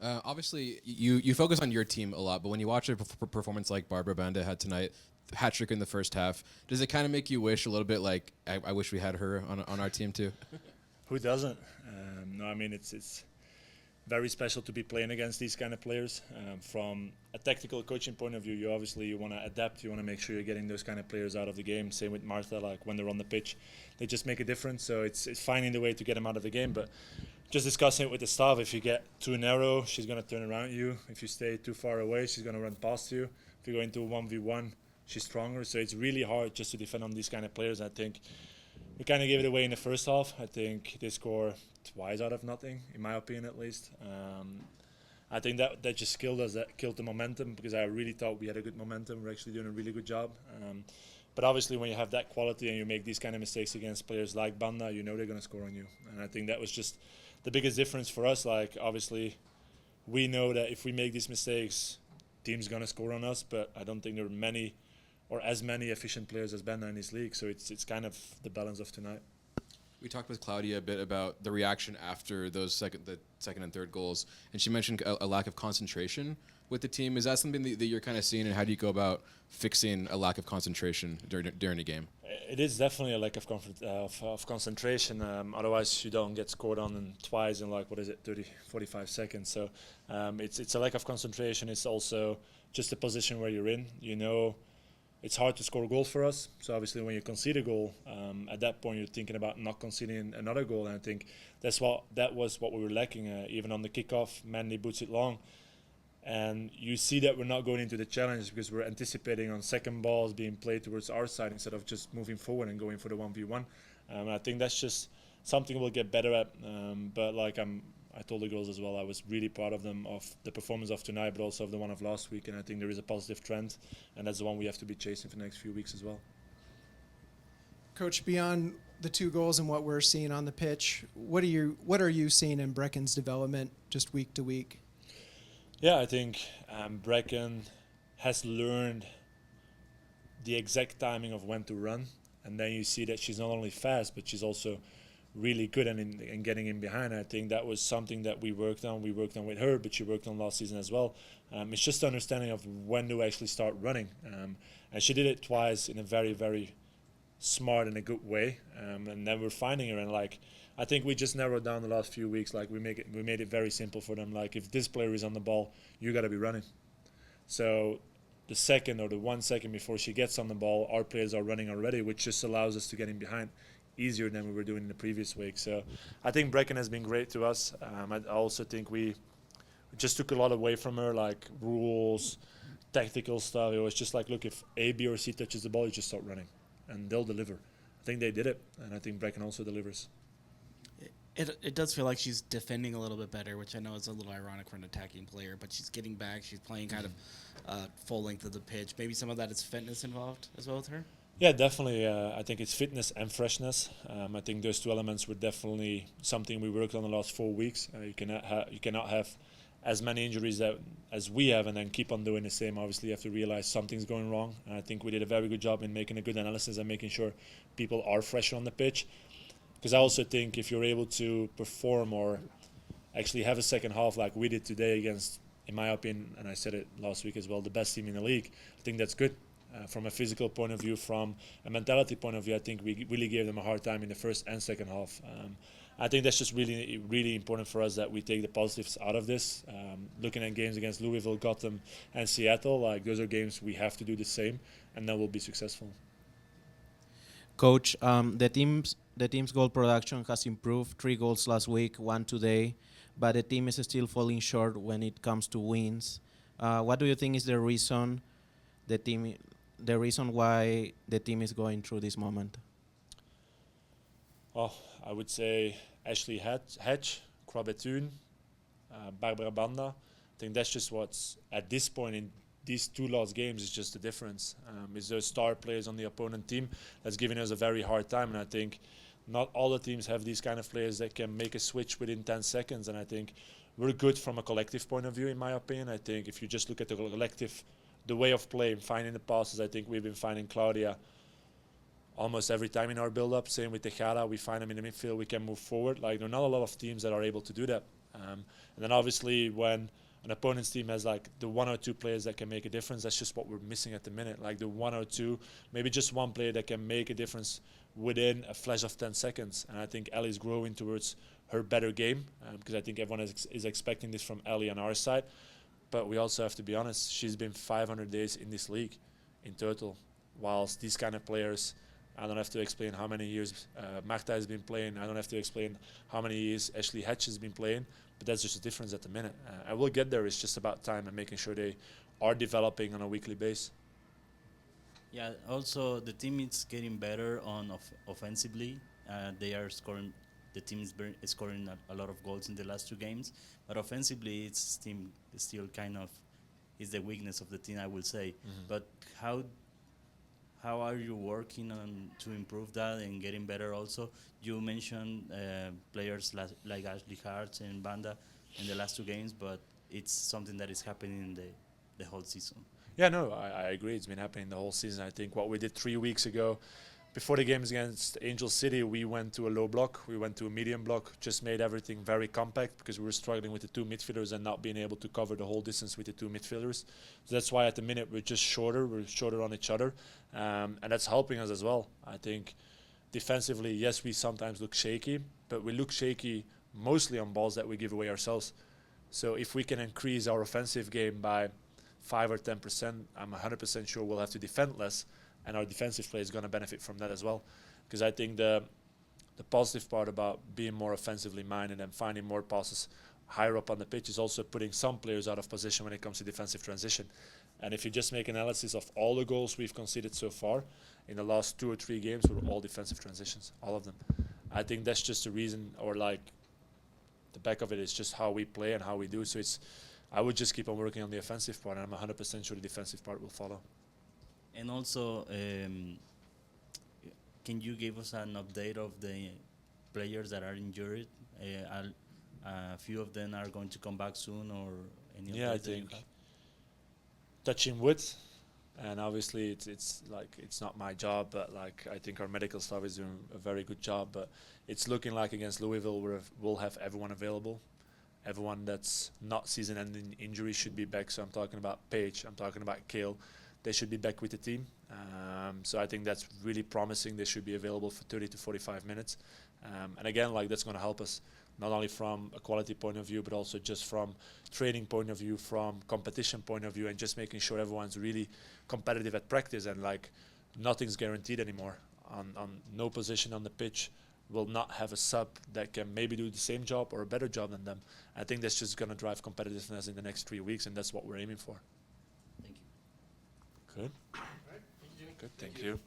Obviously, you focus on your team a lot, but when you watch a performance like Barbara Banda had tonight, hat trick in the first half, does it kind of make you wish a little bit like I wish we had her on our team too? Who doesn't? No, I mean it's very special to be playing against these kind of players. From a tactical coaching point of view, you want to adapt. You want to make sure you're getting those kind of players out of the game. Same with Martha, like when they're on the pitch, they just make a difference. So it's finding the way to get them out of the game. But just discussing it with the staff, if you get too narrow, she's going to turn around you. If you stay too far away, she's going to run past you. If you go into a 1v1, she's stronger. So it's really hard just to defend on these kind of players. I think we kind of gave it away in the first half. I think they score twice out of nothing, in my opinion at least. I think that just killed us, that killed the momentum, because I really thought we had a good momentum. We're actually doing a really good job. But obviously when you have that quality and you make these kind of mistakes against players like Banda, you know they're going to score on you. And I think that was just the biggest difference for us. Like, obviously we know that if we make these mistakes, team's going to score on us, but I don't think there are many or as many efficient players as Banda in this league. So it's kind of the balance of tonight. We talked with Claudia a bit about the reaction after the second and third goals, and she mentioned a lack of concentration with the team. Is that something that you're kind of seeing, and how do you go about fixing a lack of concentration during a game? It is definitely a lack of concentration. Otherwise, you don't get scored on in twice in, like, 30, 45 seconds. So it's a lack of concentration. It's also just the position where you're in. You know, it's hard to score goals for us. So obviously, when you concede a goal, at that point you're thinking about not conceding another goal. And I think that was what we were lacking. Even on the kickoff, Mandy boots it long, and you see that we're not going into the challenge because we're anticipating on second balls being played towards our side instead of just moving forward and going for the 1v1. I think that's just something we'll get better at. But like I told the girls as well, I was really proud of them, of the performance of tonight, but also of the one of last week. And I think there is a positive trend, and that's the one we have to be chasing for the next few weeks as well. Coach, beyond the two goals and what we're seeing on the pitch, what are you seeing in Brecken's development just week to week? Yeah, I think Brecken has learned the exact timing of when to run, and then you see that she's not only fast, but she's also really good in getting in behind. I think that was something that we worked on. We worked on with her, but she worked on last season as well. It's just the understanding of when to actually start running, and she did it twice in a very, very smart and a good way. And then we're finding her, and like, I think we just narrowed down the last few weeks. Like, we made it very simple for them. Like, if this player is on the ball, you got to be running. So the second or the 1 second before she gets on the ball, our players are running already, which just allows us to get in behind easier than we were doing in the previous week. So I think Brecken has been great to us. I also think we just took a lot away from her, like rules, tactical stuff. It was just like, look, if A, B, or C touches the ball, you just start running, and they'll deliver. I think they did it, and I think Brecken also delivers. It does feel like she's defending a little bit better, which I know is a little ironic for an attacking player, but she's getting back. She's playing kind of full length of the pitch. Maybe some of that is fitness involved as well with her? Yeah, definitely. I think it's fitness and freshness. I think those two elements were definitely something we worked on the last 4 weeks. You cannot have as many injuries as we have and then keep on doing the same. Obviously, you have to realize something's going wrong. And I think we did a very good job in making a good analysis and making sure people are fresher on the pitch. Because I also think if you're able to perform or actually have a second half like we did today against, in my opinion, and I said it last week as well, the best team in the league, I think that's good. From a physical point of view, from a mentality point of view, I think we really gave them a hard time in the first and second half. I think that's just really, really important for us that we take the positives out of this. Looking at games against Louisville, Gotham, and Seattle, like, those are games we have to do the same, and then we'll be successful. Coach, the team's goal production has improved. 3 goals last week, 1 today, but the team is still falling short when it comes to wins. What do you think is the reason why the team is going through this moment? Oh, I would say Ashley Hedge, Krabetun, Barbara Banda. I think that's just what's at this point in these 2 last games is just the difference. Is those star players on the opponent team that's giving us a very hard time, and I think not all the teams have these kind of players that can make a switch within 10 seconds, and I think we're good from a collective point of view, in my opinion. I think if you just look at the collective, the way of playing, finding the passes, I think we've been finding Claudia almost every time in our build-up. Same with Tejada, we find them in the midfield, we can move forward. Like, there are not a lot of teams that are able to do that. And then obviously when an opponent's team has like the one or two players that can make a difference, that's just what we're missing at the minute. Like the one or two, maybe just one player that can make a difference within a flash of 10 seconds. And I think Ellie's growing towards her better game, because I think everyone is expecting this from Ellie on our side. But we also have to be honest, she's been 500 days in this league in total, whilst these kind of players, I don't have to explain how many years Marta has been playing. I don't have to explain how many years Ashley Hatch has been playing. But that's just a difference at the minute. I will get there. It's just about time and making sure they are developing on a weekly basis. Yeah, also the team is getting better on offensively. They are scoring. The team is scoring a lot of goals in the last 2 games, but offensively, its team is still kind of is the weakness of the team, I will say. But how are you working on to improve that and getting better? Also, you mentioned players like Ashley Hart and Banda in the last 2 games, but it's something that is happening in the whole season. Yeah, no, I agree. It's been happening the whole season. I think what we did 3 weeks ago, before the games against Angel City, we went to a low block. We went to a medium block, just made everything very compact because we were struggling with the 2 midfielders and not being able to cover the whole distance with the 2 midfielders. So that's why at the minute we're just shorter. We're shorter on each other. And that's helping us as well. I think defensively, yes, we sometimes look shaky, but we look shaky mostly on balls that we give away ourselves. So if we can increase our offensive game by 5 or 10%, I'm 100% sure we'll have to defend less, and our defensive play is going to benefit from that as well. Because I think the positive part about being more offensively minded and finding more passes higher up on the pitch is also putting some players out of position when it comes to defensive transition. And if you just make analysis of all the goals we've conceded so far in the last 2 or 3 games, were all defensive transitions, all of them. I think that's just the reason, or like the back of it is just how we play and how we do. So I would just keep on working on the offensive part, and I'm 100% sure the defensive part will follow. And also, can you give us an update of the players that are injured? A few of them are going to come back soon, or any? Yeah, I think touching wood, and obviously it's like it's not my job, but like I think our medical staff is doing a very good job. But it's looking like against Louisville we'll have everyone available. Everyone that's not season-ending injury should be back. So I'm talking about Paige, I'm talking about Kale. They should be back with the team. So I think that's really promising. They should be available for 30 to 45 minutes. And again, like that's going to help us not only from a quality point of view, but also just from training point of view, from competition point of view, and just making sure everyone's really competitive at practice. And like nothing's guaranteed anymore. On no position on the pitch will not have a sub that can maybe do the same job or a better job than them. I think that's just going to drive competitiveness in the next 3 weeks, and that's what we're aiming for. Thank you. Good. Good. Thank you.